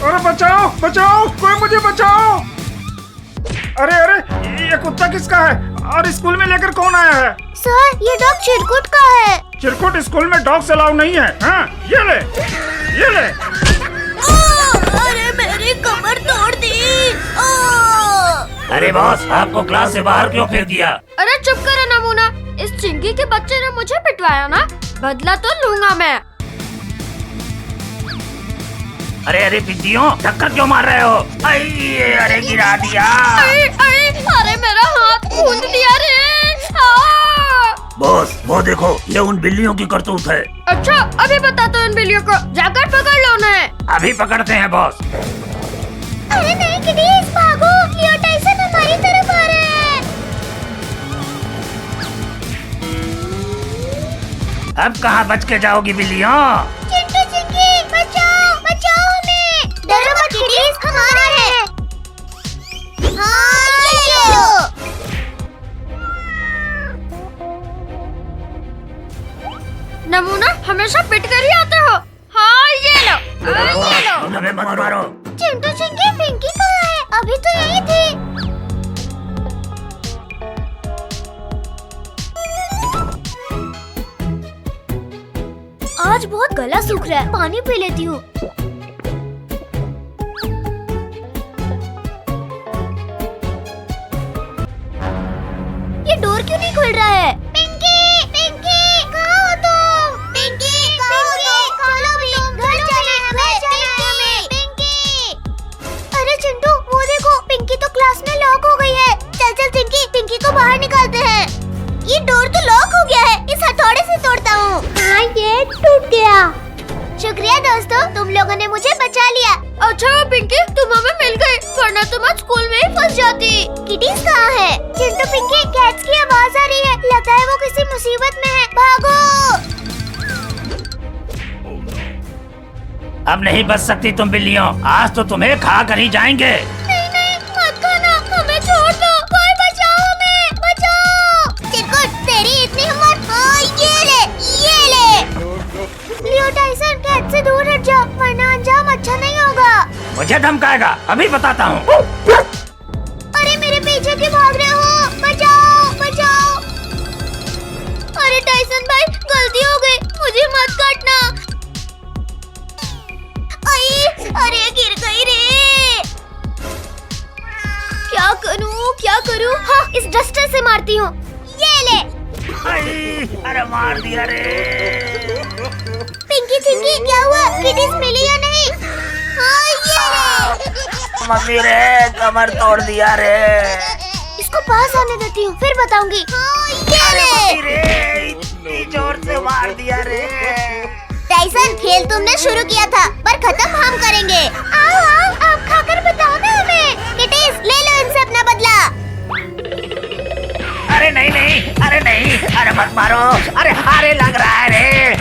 अरे बचाओ बचाओ, कोई मुझे बचाओ। अरे अरे, ये कुत्ता किसका है और स्कूल में लेकर कौन आया है? सर, ये डॉग चिरकुट का है। चिरकुट स्कूल में डॉग्स अलाउ नहीं है। हाँ, ये ले, ये ले। अरे मेरी कमर तोड़ दी। अरे बॉस, आपको क्लास से बाहर क्यों फेंक दिया? अरे चुप करो नमूना, इस चिंकी के बच्चे ने मुझे पिटवाया ना, बदला तो लूंगा मैं। अरे अरे पिद्दियों, धक्का क्यों मार रहे हो? अरे गिरा दिया। अरे मेरा हाथ खूंद दिया रे। बॉस, वो देखो, ये उन बिल्लियों की करतूत है। अच्छा, अभी बता दो इन बिल्लियों को, जाकर पकड़ लो उन्हें। अभी पकड़ते हैं बॉस। अरे नहीं किटीज, भागो, लियो टाइसन हमारी तरफ आ रहे हैं। अब कहाँ बच के जाओगी बिल्लियों? चिंटू चिंकी, बचाओ बचाओ हमें। डरो मत किटीज, हम आ रहे हैं। हाँ, ये लो। नमूना, हमेशा पिट कर ही आते हो। हाँ, ये लो, ये लो। हमें मत मारो। चिंटू चिंकी, पिंकी कहाँ है? अभी तो यही थी। आज बहुत गला सूख रहा है, पानी पी लेती हूँ। ये डोर क्यों नहीं खुल रहा है? पिंकी, पिंकी, कहाँ हो तुम? पिंकी, कहाँ हो तुम? खोलो भी, घर जाना है, पिंकी। अरे चिंटू, वो देखो, पिंकी तो क्लास में लॉक हो गई है। चल चल चिंकी, पिंकी को बाहर निकालते हैं। ये डोर तो लॉक हो गया है, इस हथौड़े से तोड़ता हूँ। हाँ, ये टूट गया। शुक्रिया दोस्तों, तुम लोगों ने मुझे बचा लिया। अच्छा पिंकी, तुम हमें मिल गई, वरना तुम आज स्कूल में ही फंस जाती। किटीज कहाँ है? चिंटू पिंकी, कैट्स की आवाज आ रही है, लगता है वो किसी मुसीबत में है। भागो। अब नहीं बच सकती तुम बिल्लियों, आज तो तुम्हें खा कर ही जाएंगे। नहीं नहीं, मत खाना, हमें छोड़ दो। कोई बचाओ हमें, बचाओ। चिरकुट, तेरी इतनी हिम्मत? हाँ, ये ले, ये ले। लियो टाइसन, कैट से दूर हट जा, वरना अंजाम अच्छा नहीं होगा। मुझे धमकाएगा, अभी बताता हूँ। अरे मेरे पीछे क्यों भाग रहे हो? बचाओ बचाओ। अरे टाइसन भाई, गलती हो गई, मुझे मत काटना। अरे गिर गई रे। क्या करूँ? हाँ, इस डस्टर से मारती हूँ। ये ले। अरे मार दिया रे। पिंकी चिंकी, क्या हुआ? किटीज मिली या नहीं? हाँ, ये ले। मम्मी रे, कमर तोड़ दिया रे। इसको पास आने देती हूँ, फिर बताऊंगी। हाँ, ये ले। मम्मी रे, इतनी जोर से मार दिया रे। टाइसन, खेल तुमने शुरू किया था, पर खत्म हम करेंगे। आओ आओ, आप खाकर बताओ ना हमें। किटीज, ले लो इनसे अपना बदला। अरे नहीं नहीं, अरे नहीं, अरे मत मारो। अरे लग रहा है रे।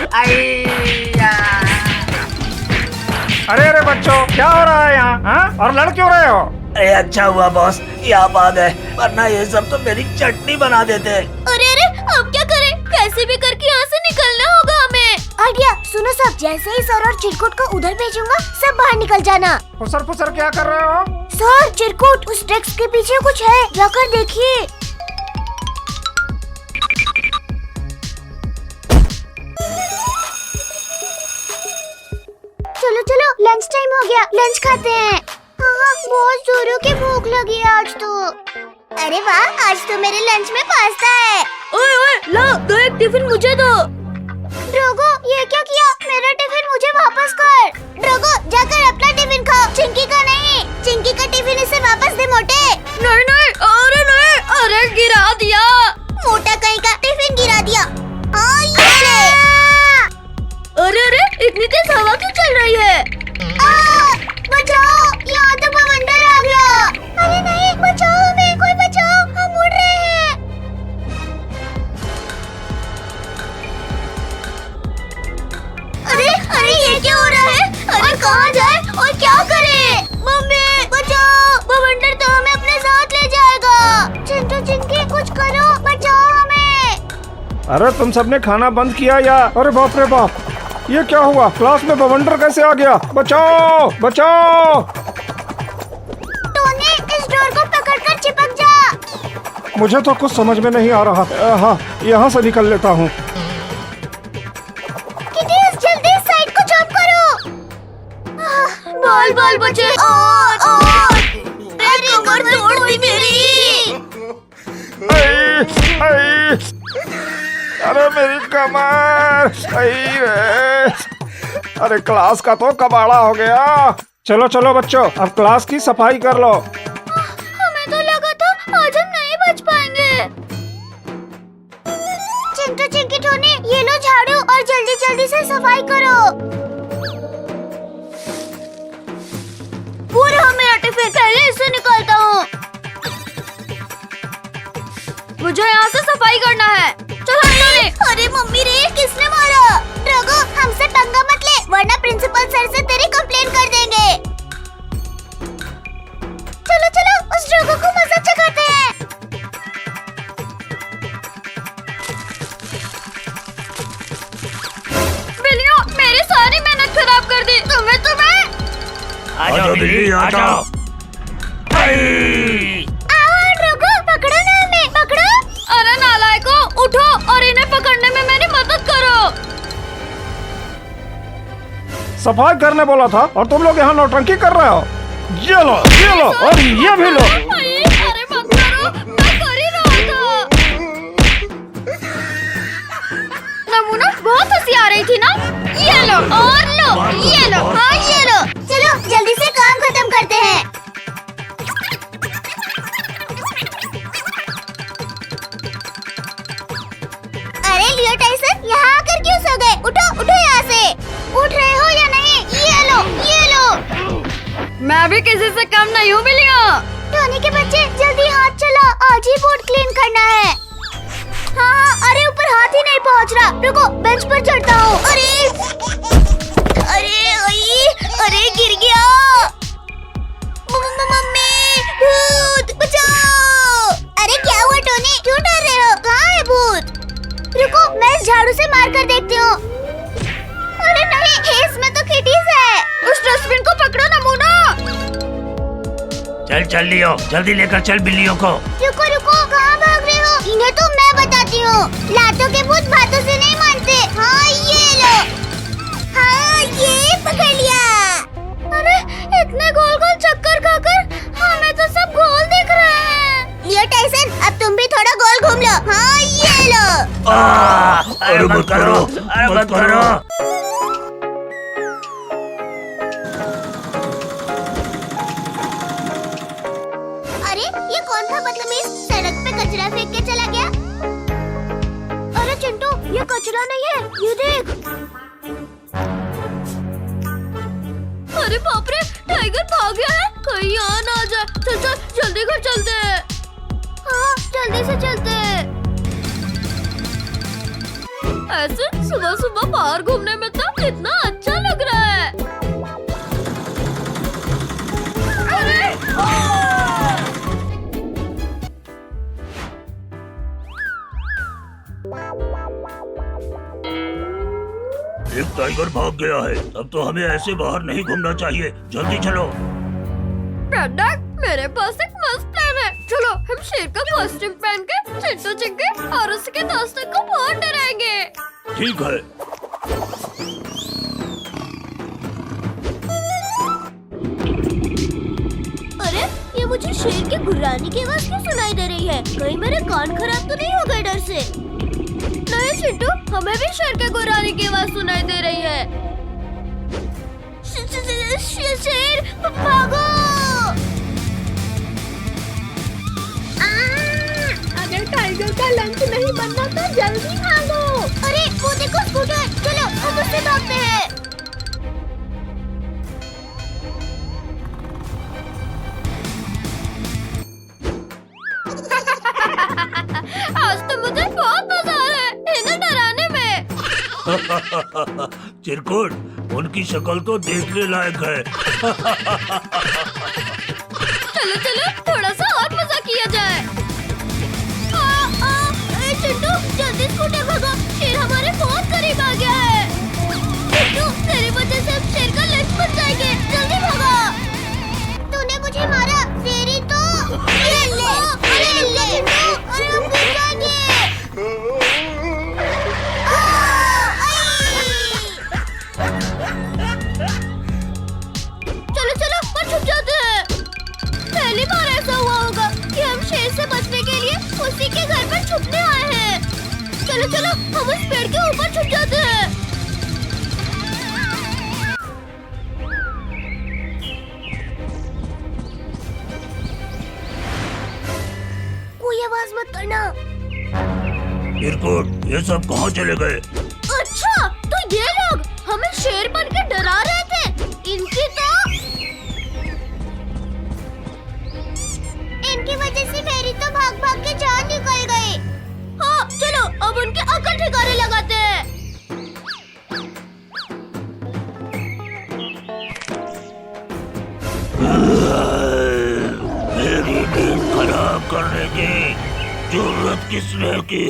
अरे अरे बच्चों, क्या हो रहा है यहाँ? हाँ? और लड़ क्यों रहे हो? अरे अच्छा हुआ बॉस, यहाँ आ गए, वरना ये सब तो मेरी चटनी बना देते। अरे अरे, अब क्या करें? कैसे भी करके यहाँ से निकलना होगा हमें। आइडिया, सुनो सब, जैसे ही सर और चिरकुट को उधर भेजूंगा, सब बाहर निकल जाना। फुसर फुसर क्या कर रहे हो? सर, चिरकुट, उस डेस्क के पीछे कुछ है, जाकर देखिए। चलो चलो, लंच टाइम हो गया, लंच खाते हैं। हाँ, बहुत जोरों की भूख लगी है आज तो। अरे वाह, आज तो मेरे लंच में पास्ता है। ओए ओए, ला दो, एक टिफिन मुझे दो। ड्रोगो, ये क्या किया? मेरा टिफिन मुझे वापस कर। ड्रोगो, जाकर अपना टिफिन खाओ, चिंकी का नहीं। चिंकी का टिफिन इसे वापस दे मोटे। नहीं नहीं, अरे नहीं, अरे गिरा दिया। मोटा कहीं का टिफिन गिरा दिया। हाँ, ये ले। अरे अरे, इतनी तेज हवा क्यों चल रही है? बचाओ, यहाँ तो बवंडर आ गया। अरे नहीं, बचाओ हमें, कोई बचाओ, हम उड़ रहे हैं। अरे अरे, ये क्या हो रहा है? अरे कहाँ जाए और क्या करे? मम्मी बचाओ, बवंडर तो हमें अपने साथ ले जाएगा। चिंटू चिंकी, कुछ करो, बचाओ हमें। अरे तुम सबने खाना बंद किया या? अरे बाप रे बाप, ये क्या हुआ? क्लास में बवंडर कैसे आ गया? बचाओ बचाओ! टोनी, इस डोर को पकड़कर चिपक जा। मुझे तो कुछ समझ में नहीं आ रहा। हाँ, यहाँ से निकल लेता हूँ। किटी, जल्दी इस साइड को जंप करो। बाल बाल बचे। अरे कमर तोड़ दी मेरी। आई, अरे मेरी कमर! अरे क्लास का तो कबाड़ा हो गया। चलो चलो बच्चों, अब क्लास की सफाई कर लो। हमें तो लगा था आज हम नहीं बच पाएंगे। चिंटू, चिंकी, टोनी, ये लो झाड़ू और जल्दी जल्दी से सफाई करो। पूरा मेरा टिफिन, पहले इसे निकालता हूँ। मुझे यहाँ से सफाई करना है। चलो टोनी। अरे मम्मी रे, किसने मारा? रघु, हमसे पंगा मत ले, वरना प्रिंसिपल सर से तेरी कंप्लेन कर देंगे। चलो चलो, उस रघु को मजा चखाते हैं। बिल्लियों, मेरी सारी मेहनत खराब कर दी। तुम्हें आ जाओ बिल्ली, आ जाओ। आओ रघु, पकड़ो ना हमें, पकड़ो। अरे नालायकों, उठो और इन्हें पकड़ने में मेरी मदद करो। सफाई करने बोला था और तुम लोग यहाँ नौटंकी कर रहे हो। ये लो और ये भी लो। अरे मत करो, मैं कर ही रहा था। नमूना, बहुत हंसी आ रही थी ना? ये लो और लो, ये लो, हाँ ये लो। चलो जल्दी से काम खत्म करते हैं। अरे लियो टाइसन, यहाँ आकर क्यों सो गए? उठो उठो यहाँ से। उठ रहे हो या नहीं? ये लो, ये लो। मैं भी किसी से कम नहीं हूँ बिल्लियों। टोनी के बच्चे, जल्दी हाथ चला, आज ही बोर्ड क्लीन करना है। हाँ, अरे ऊपर हाथ ही नहीं पहुँच रहा। रुको, बेंच पर चढ़ता हूँ। अरे गिर गया। मम्मी, भूत बचाओ! अरे क्या हुआ टोनी, क्यों डर रहे हो? कहाँ है भूत? रुको, मैं इस झाड़ू से मार कर देखती हूँ। अरे नहीं, इसमें तो किटीज है। उस डस्टबिन को पकड़ो नमूना। चल चल लियो, जल्दी लेकर चल बिल्लियों को। रुको रुको, कहाँ भाग रहे हो? इन्हें तो मैं बताती हूँ। लातों के भूत बातों से नहीं मानते। हाँ ये लो। हाँ ये पकड़ लिया। अरे इतने गोल गोल चक्कर खाकर हमें तो सब गोल दिख रहे हैं। लियो टाइसन, अब तुम भी थोड़ा गोल घूम लो। हाँ ये लो। अरे मत करो, अरे मत करो। अरे ये कौन था बदतमीज, सड़क पे कचरा फेंक के चला गया? अरे चिंटू, ये कचरा नहीं है, ये देख। अरे बाप रे, टाइगर भाग गया है। कहीं यहाँ ना आ जाए। चल चल, जल्दी घर चलते हैं। हाँ जल्दी से चलते हैं। ऐसे सुबह सुबह बाहर घूमने में तो कितना अच्छा लग रहा है। अरे एक टाइगर भाग गया है। अब तो हमें ऐसे बाहर नहीं घूमना चाहिए। जल्दी चलो। ब्रैंडन, मेरे पास एक मस्त प्लान है। चलो हम शेर का कॉस्ट्यूम पहन के चिंटू चिंकी और उसके दोस्तों को बहुत डराएंगे। ठीक है। अरे ये मुझे शेर की गुर्राने की आवाज क्यों सुनाई दे रही है? कहीं मेरे कान खराब तो नहीं हो गए डर से? नहीं चिंटू, हमें भी शेर के गुर्राने की आवाज सुनाई दे रही है। शेर भागो! अगर टाइगर का लंच नहीं बनना तो जल्दी भागो। अरे वो देखो स्कूटर, चलो हम उससे भागते हैं। आज तो मुझे बहुत मजा आ रहा है इन्हें डराने में। चिरकुट, उनकी शक्ल तो देखने लायक है। चलो चलो, थोड़ा सा और मजा किया जाए। चिंटू जल्दी स्कूटर भगाओ, शेर हमारे बहुत करीब आ गया है। चलो चलो हम उस पेड़ के ऊपर छुप जाते हैं। कोई आवाज मत करना। इरकुट, ये सब कहाँ चले गए? अच्छा तो ये लोग हमें शेर बन के डरा रहे थे। इनकी वजह से फेरी तो भाग भाग के जान निकल गए। हाँ चलो अब उनके अकल ठिकाने लगाते हैं। मेरी नींद खराब करने की जरूरत किसने की?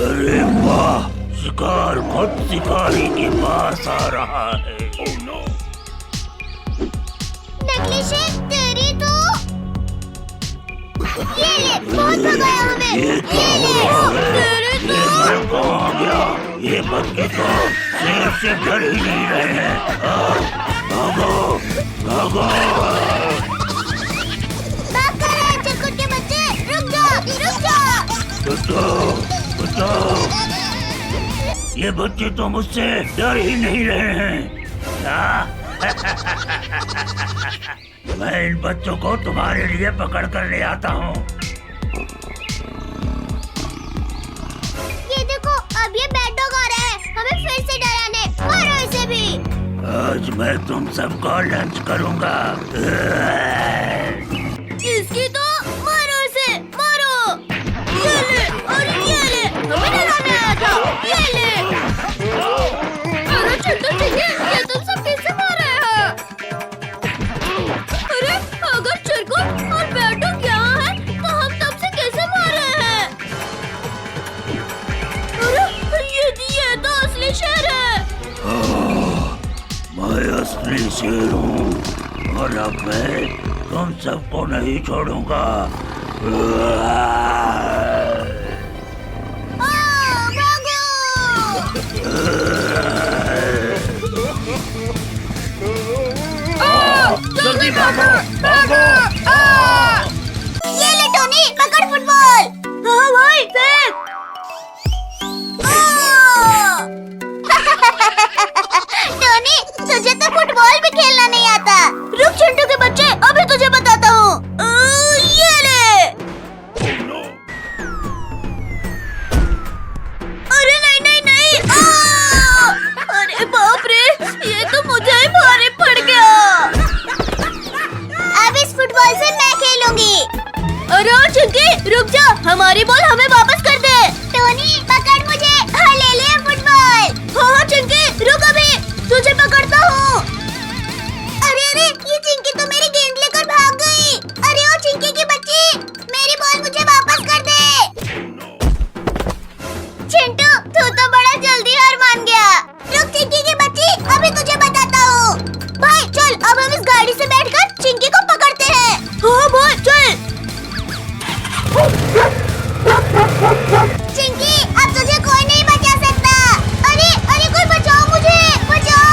अरे वाह, शिकार खुद शिकारी के पास आ रहा है। नकली शेर तेरी तो ये ले बहुत भगाया हमें। ये मैं कहाँ गया? ये बच्चे तो शेर से डर ही नहीं रहे हैं। भागो भागो। भाग कर रहे हैं चिरकुट के बच्चे। रुक जा रुक जा। बचाओ बचाओ। ये बच्चे तो मुझसे डर ही नहीं रहे हैं। मैं इन बच्चों को तुम्हारे लिए पकड़ कर ले आता हूँ। ये देखो अब ये बैड डॉग आ रहा है हमें फिर से डराने। मारो इसे भी। आज मैं तुम सबको लंच करूँगा। इसकी तो मारो इसे मारो। ये ले और ये ले हमें डराने आया था। ये ले। अरे चिंटू चिंकी, ये तुम सब किससे मार रहे हो? अरे अगर चिरकुट और बैड डॉग यहाँ है तो हम तब से कैसे मार रहे हैं? अरे ये तो असली शेर है। मैं असली शेर हूँ और अब मैं तुम सबको नहीं छोड़ूंगा। जल्दी भागो भागो। ये ले टोनी पकड़ फुटबॉल। हाँ भाई फेंक। टोनी तुझे तो फुटबॉल भी खेलना नहीं आता। रुक चिंटू के बच्चे अभी तुझे बताता हूँ। ये ले। अरे नहीं नहीं नहीं। अरे बाप रे ये तो मुझे ही भारी पड़ गया। अब इस फुटबॉल से मैं खेलूंगी। अरे चिंकी रुक जा, हमारी बॉल हमें वापस कर दे। टोनी पकड़ मुझे। हाँ ले ले फुटबॉल। हाँ चिंकी रुक अभी तुझे पकड़ता हूँ। अरे अरे ये चिंकी तो मेरी गेंद लेकर भाग गई। अरे ओ चिंकी की बच्ची मेरी बॉल मुझे वापस कर दे। चिंटू तू तो बड़ा जल्दी हार मान गया। रुक चिंकी की बच्ची अभी तुझे बताता हूँ। भाई चल अब हम इस गाड़ी से बैठकर चिंकी को पकड़ते हैं। हाँ भाई चल। चिंकी अब तुझे कोई नहीं बचा सकता। अरे अरे कोई बचाओ मुझे बचाओ।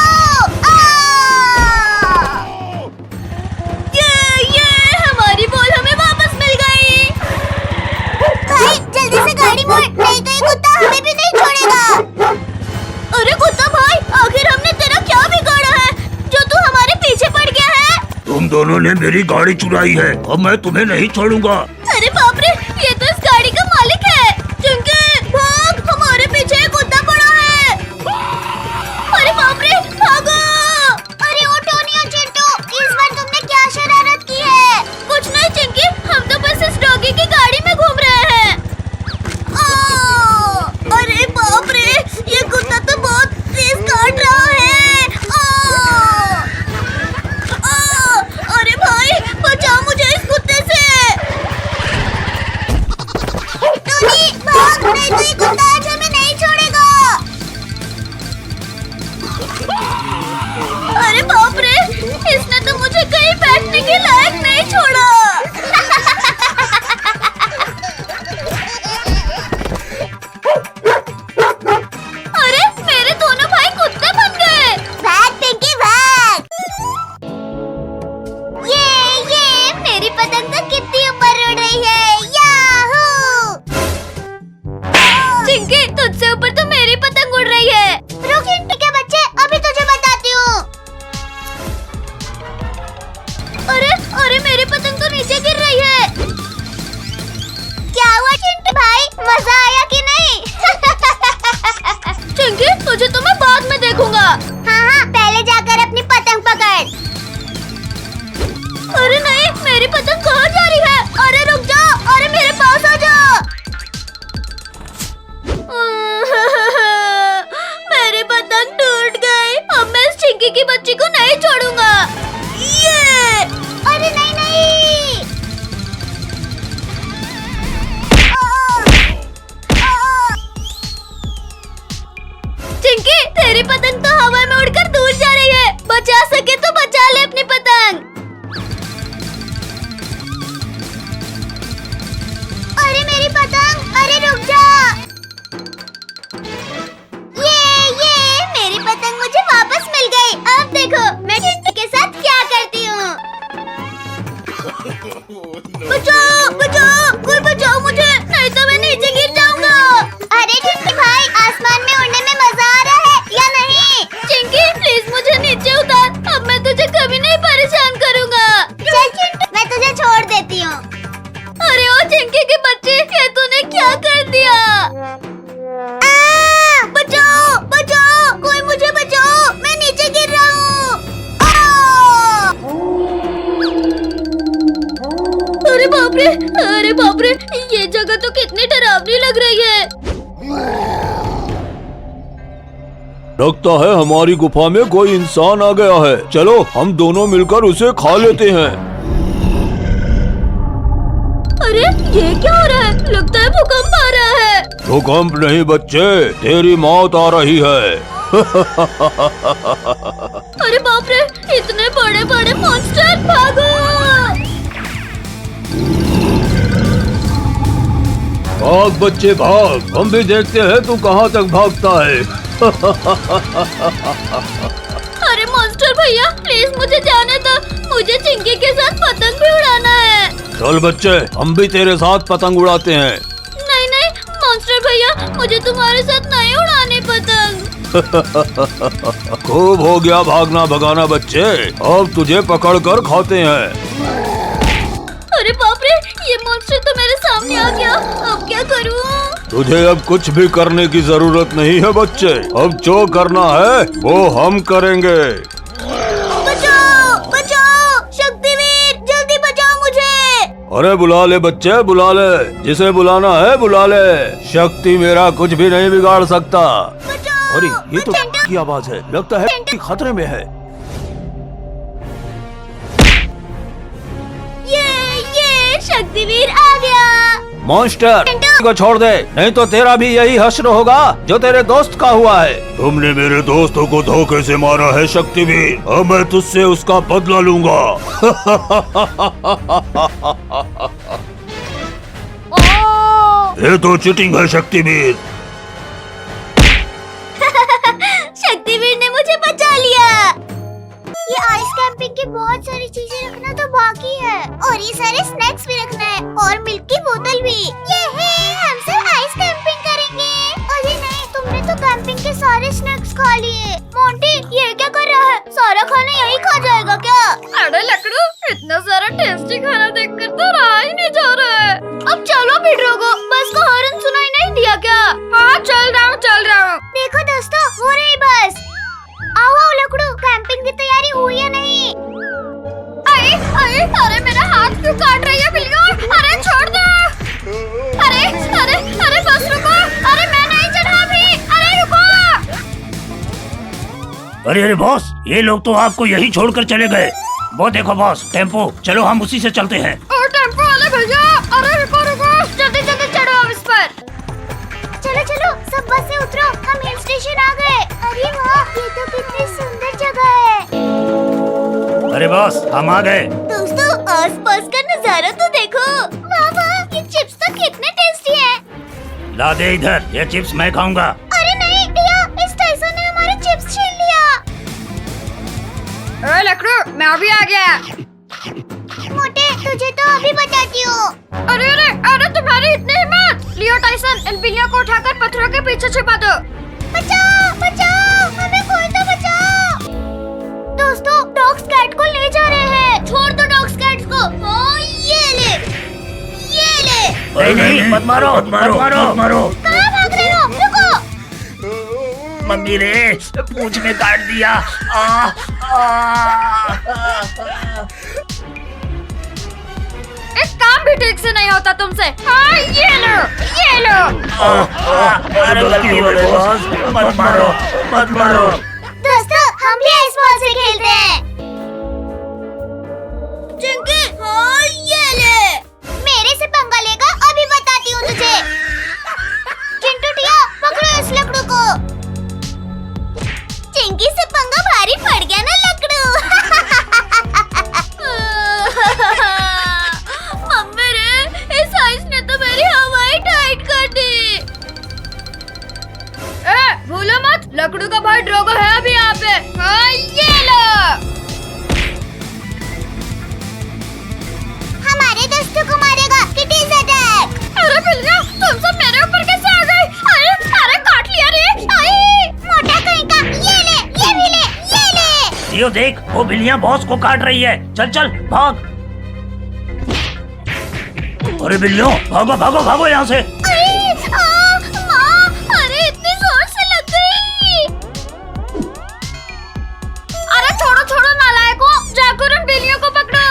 ये हमारी बॉल हमें वापस मिल गई। भाई जल्दी से गाड़ी मोड़ नहीं तो ये कुत्ता हमें भी नहीं छोड़ेगा। अरे कुत्ता भाई आखिर हमने तेरा क्या बिगाड़ा है जो तू हमारे पीछे पड़ गया है? तुम दोनों ने मेरी गाड़ी चुराई है, अब मैं तुम्हें नहीं छोड़ूंगा। अरे बाप रे ये तो इस गाड़ी का मालिक है। चिंकी भाग हमारे पीछे एक कुत्ता पड़ा है। अरे बाप रे भागो। अरे ओ टोनी और चिंटू इस बार तुमने क्या शरारत की है? कुछ नहीं चिंकी हम तो बस इस डॉगी की गाड़ी में घूम रहे हैं। अरे बाप रे ये कुत्ता तो बहुत तेज काट रहा है। अरे भाई बचाओ मुझे इस कुत्ते से। टोनी भाग नहीं तो ये कुत्ता आज हमें नहीं छोड़ेगा। अरे बाप रे इसने तो मुझे कहीं बैठने के लायक नहीं छोड़ा। अरे मेरे दोनों भाई कुत्ते बन गए। भाग पिंकी भाग। ये मेरी पतंग तो कितनी ऊपर उड़ रही है। याहू। चिंकी तुझसे लगता है हमारी गुफा में कोई इंसान आ गया है। चलो हम दोनों मिलकर उसे खा लेते हैं। अरे ये क्या हो रहा है? लगता है भूकंप आ रहा है। भूकंप नहीं बच्चे, तेरी मौत आ रही है। अरे बाप रे, इतने बड़े बड़े मॉन्स्टर, भागो! भाग बच्चे भाग, हम भी देखते हैं तू कहाँ तक भागता है। अरे मॉन्स्टर भैया, प्लीज मुझे जाने दो। मुझे चिंकी के साथ पतंग भी उड़ाना है। चल बच्चे, हम भी तेरे साथ पतंग उड़ाते हैं। नहीं नहीं मॉन्स्टर भैया, मुझे तुम्हारे साथ नहीं उड़ाने पतंग। खूब हो गया भागना भगाना बच्चे, अब तुझे पकड़ कर खाते हैं। अरे बाप रे, ये मॉन्स्टर तो मेरे सामने आ गया। अब क्या करूं? तुझे अब कुछ भी करने की जरूरत नहीं है बच्चे, अब जो करना है वो हम करेंगे। बचाओ बचाओ, शक्तिवीर जल्दी बचाओ मुझे। अरे बुला ले बच्चे, बुला ले, जिसे बुलाना है बुला ले। शक्ति मेरा कुछ भी नहीं बिगाड़ सकता। अरे ये तो की आवाज है, लगता है कि खतरे में है। ये शक्तिवीर आ गया। मॉन्स्टर को छोड़ दे, नहीं तो तेरा भी यही हश्र होगा जो तेरे दोस्त का हुआ है। तुमने मेरे दोस्तों को धोखे से मारा है शक्तिवीर, अब मैं तुझसे उसका बदला लूंगा। ये तो चीटिंग है शक्तिवीर। शक्तिवीर ने मुझे बचा लिया। ये आइस कैंपिंग की बहुत सारी चीजें रखना तो बाकी है, और ये सारे स्नैक्स भी रखना है, और मिल्क की बोतल भी। ये है, हम सब आइस कैंपिंग करेंगे। अरे नहीं, तुमने तो कैंपिंग के सारे स्नैक्स खा लिए। मोंटी ये क्या कर रहा है? सारा खाना यही खा जाएगा क्या? अरे लकड़ू, इतना सारा टेस्टी खाना देखकर तो रहा ही नहीं जा रहा है। अब चलो भिड़ोगो, बस का हॉर्न सुनाई नहीं दिया क्या? हाँ चल रहा हूँ चल रहा हूँ। देखो दोस्तों, हो रही बस। आओ आओ लकड़ू, कैंपिंग की तैयारी हुई या नहीं? अरे अरे अरे, मेरा हाथ क्यों काट रही है बिल्लियों? अरे छोड़ दो। अरे अरे अरे बस रुको। अरे मैं नहीं चढ़ा अभी। अरे रुको। अरे अरे बॉस, ये लोग तो आपको यही छोड़कर चले गए। वो देखो बॉस, टेम्पो, चलो हम उसी से चलते हैं। और टेम्पो वाले भैया, अरे रुको रुको, जल्दी जल्दी चढ़ो अब इस पर। चलो चलो, सब बस से उतरो, हम हिल स्टेशन आ गए। अरे वाह, ये तो कितनी सुंदर जगह है। अरे बॉस, हम आ गए। दोस्तों आसपास का नजारा तो देखो। वाह वाह, ये चिप्स तो कितने टेस्टी हैं। ला दे इधर, ये चिप्स मैं खाऊंगा। अरे नहीं भैया, इस टाइसन ने हमारे चिप्स छीन लिया। अरे लकड़ू, मैं अभी आ गया। मोटे, तुझे तो अभी बताती हूँ। अरे अरे अरे, तुम्हारी इतनी हिम्मत! लियो टाइसन, इन बिल्लियों को उठाकर पत्थरों के पीछे छिपा दो। बचाओ बचाओ, हमें कोई तो बचाओ। दोस्तों डॉग्स कैट को ले जा रहे हैं। छोड़ दो डॉग्स कैट को। हाँ, ये ले ये ले। नहीं, मत मारो मत मारो मत मारो। कहाँ भाग रहे हो? रुको। मम्मी रे, पूंछ में काट दिया। एक काम भी ठीक से नहीं होता तुमसे। हाँ ये लो ये लो। गलती हो गई बॉस, मत मारो मत मारो। दोस्तों हम भी आइस बॉल से खेलते हैं। चिंकी, हाँ ये ले। मेरे से पंगा लेगा, अभी बताती हूँ तुझे। चिंटू टिया, पकड़ो इस लकड़ू को। चिंकी से पंगा भारी पड़ गया ना लकड़ू। मम्मी रे, इस आइस ने तो मेरी हवाई टाइट कर दी। भूलो मत, लकड़ू का भाई ड्रोगो है अभी यहाँ पे। हाँ ये लो। हमारे दोस्तों को मारेगा, इट इज अटैक। अरे बिल्लियाँ, तुम सब मेरे ऊपर कैसे आ गई? अरे अरे काट लिया रे। अरे मोटा कहीं का, ये ले, ये भी ले, ये ले। यो देख, वो बिल्लियाँ बॉस को काट रही है। चल चल भाग। अरे बिल्लियों, भागो भागो भागो यहाँ से। अरे माँ, अरे इतनी जोर से लग गई। अरे छोड़ो छोड़ो नालायकों, जाकर उन बिल्लियों को पकड़ो।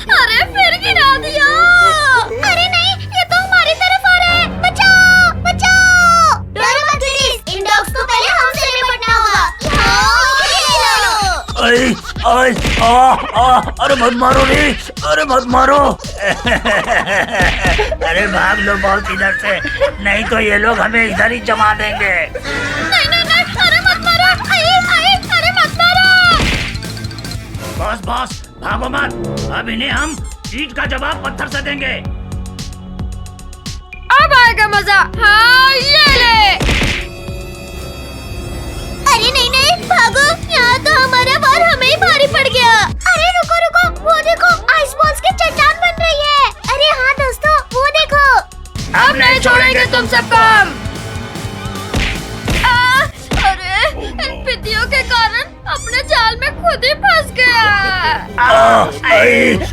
अरे फिर गिरा दिया। अरे नहीं, ये तो हमारी तरफ आ रहा है। बचाओ बचाओ। डरो मत प्लीज, इन डॉग्स को पहले हमसे निपटना आई आई अरे मत मारो रे, अरे मत मारो। अरे भाग लो बहुत इधर से, नहीं तो ये लोग हमें इधर ही जमा देंगे। नहीं नहीं नहीं, अरे मत मारो, अरे मत मारो। बॉस भागो मत, अब इन्हें हम ईंट का जवाब पत्थर से देंगे। अब आएगा मजा। हाँ ये ले। अरे नहीं नहीं भागो, यहाँ तो हमारा बार हमें ही भारी पड़ गया। अरे रुको रुको, वो देखो आइस बॉल्स की चट्टान बन रही है। अरे हाँ दोस्तों, वो देखो। अब नहीं छोड़ेंगे तुम सबको हम। अरे इन पितियों के कारण अपने जाल में खुद ही फंस गया।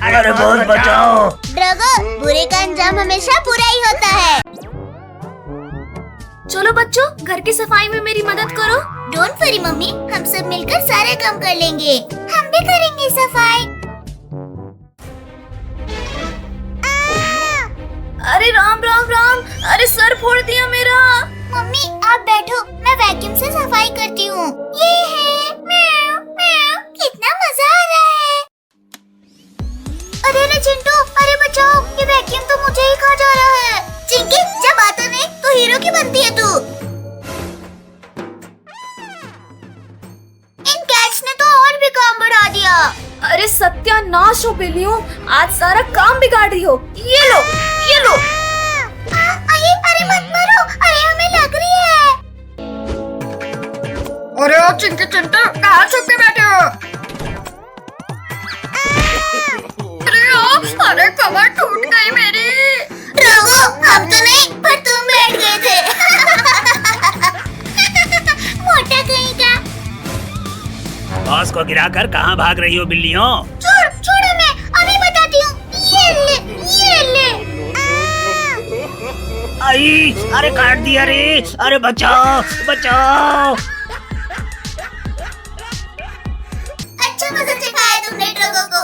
अरे बहुत बचाओ। ड्रैगो, बुरे का अंजाम हमेशा बुरा ही होता है। चलो बच्चों, घर की सफाई में मेरी मदद करो। डोंट वरी मम्मी, हम सब मिलकर सारे काम कर लेंगे। हम भी करेंगे सफाई। अरे राम राम राम, अरे सर फोड़ दिया मेरा। मम्मी आप बैठो, मैं वैक्यूम से सफाई करती हूँ। ये है म्याऊ म्याऊ, कितना मजा आ रहा है। अरे चिंटू, अरे बचाओ, ये वैक्यूम तो मुझे ही खा जा रहा है। चिंकी जब आता नहीं तो हीरो की बनती है तू। इन कैट्स ने तो और भी काम बढ़ा दिया। अरे सत्यानाश हो बिल्लियों, आज सारा काम बिगाड़ रही हो। ये लो ये लो। अरे मत मारो, अरे हमें लग रही है। अरे ओ चिंकी चिंटू, कहाँ छुप के बैठे हो? अरे कमर टूट गई मेरी। ड्रैगो, हम तो नहीं, पर तुम बैठ गए थे। मोटा कहीं का। बॉस को गिराकर कहाँ भाग रही हो बिल्लियों? छोड़ो, मैं अभी बताती हूँ। ये ले। आई, अरे काट दिया रे, अरे बचाओ बचाओ। अच्छा मजा चखाया तुमने ड्रैगो को।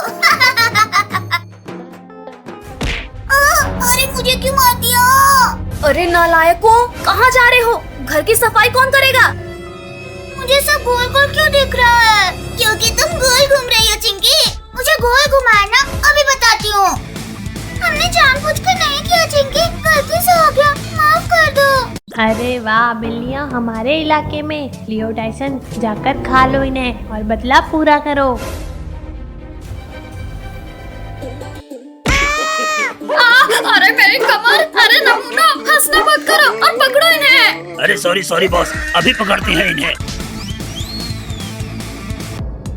अरे मुझे क्यों मार दिया? अरे नालायकों, कहाँ जा रहे हो? घर की सफाई कौन करेगा? मुझे सब गोल गोल क्यों दिख रहा है? क्योंकि तुम गोल घूम रही हो चिंकी। मुझे गोल घुमाना, अभी बताती हूँ। हमने जानबूझकर नहीं किया चिंकी, गलती से हो गया, माफ कर दो। अरे वाह बिल्लियाँ हमारे इलाके में। लियो टाइसन, जाकर खा लो इन्हें और बदला पूरा करो। अरे मेरी कमर, अरे नमूना, हंसना मत करो और पकड़ो इन्हें। अरे सॉरी बॉस, अभी पकड़ते हैं इन्हें।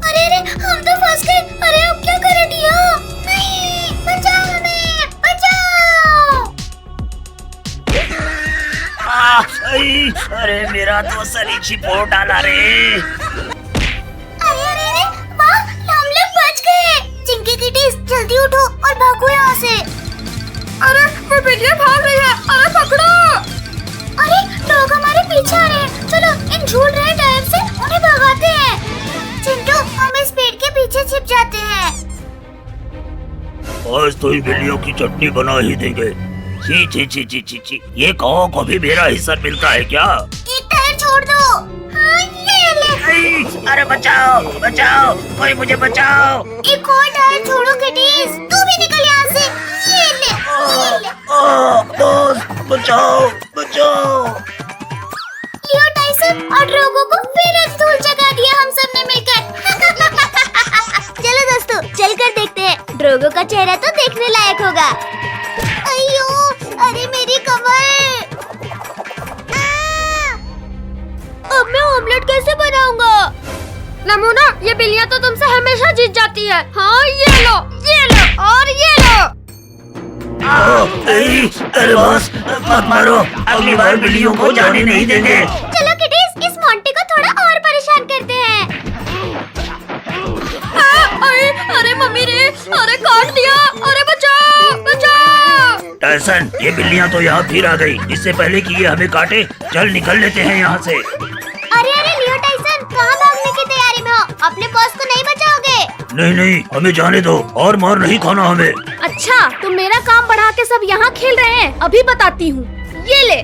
अरे हम तो फंस गए। अरे अब क्या करें डियो? नहीं, बचाओ हमें, बचाओ। अरे मेरा तो सलीची फोड़ डाला रे। अरे वाह, हम लोग बच गए। चिंकी किटीज, जल्दी उठो और भागो यहाँ से। अरे वो बिल्लियाँ भाग रही है, अरे पकड़ो। अरे लोग हमारे पीछे आ रहे हैं। चलो इन झूल रहे टायर से उन्हें भगाते हैं। चिंटू, हम इस पेड़ के पीछे छिप जाते हैं। आज तो इन बिल्लियों की चटनी बना ही देंगे। ची, ये कौओं को भी मेरा हिस्सा मिलता है क्या? एक टायर छोड़ दो। हाँ, ये ले। अरे बचाओ, कोई मुझे बचाओ। एक और टायर छोड़ो किटीज, तू भी निकल यहाँ से। ये ले। बॉस बचाओ। लियो टाइसन और ड्रैगो को फिर एक धूल जगा दिया हम सब ने मिलकर। चलो दोस्तों, चलकर देखते हैं। ड्रैगो का चेहरा तो देखने लायक होगा। अयो, अरे मेरी कमर। अब मैं ऑमलेट कैसे बनाऊंगा? नमूना, ये बिल्लियाँ तो तुमसे हमेशा जीत जाती है। हाँ ये लो और ये लो। अरे बॉस मत मारो, अगली बार बिल्लियों को जाने नहीं देंगे। चलो किटीज, इस मोंटी को थोड़ा और परेशान करते हैं। अरे मम्मी रे, अरे काट दिया, अरे बचाओ। टाइसन, ये बिल्लियाँ तो यहाँ फिर आ गई। इससे पहले कि ये हमें काटे, चल निकल लेते हैं यहाँ से। अरे लियो टाइसन, कहाँ भागने की तैयारी में हो? अपने बॉस को नहीं बचाओगे? नहीं, हमें जाने दो, और मार नहीं खाना हमें। अच्छा, तुम मेरा काम बढ़ा के सब यहाँ खेल रहे हैं। अभी बताती हूँ, ये ले।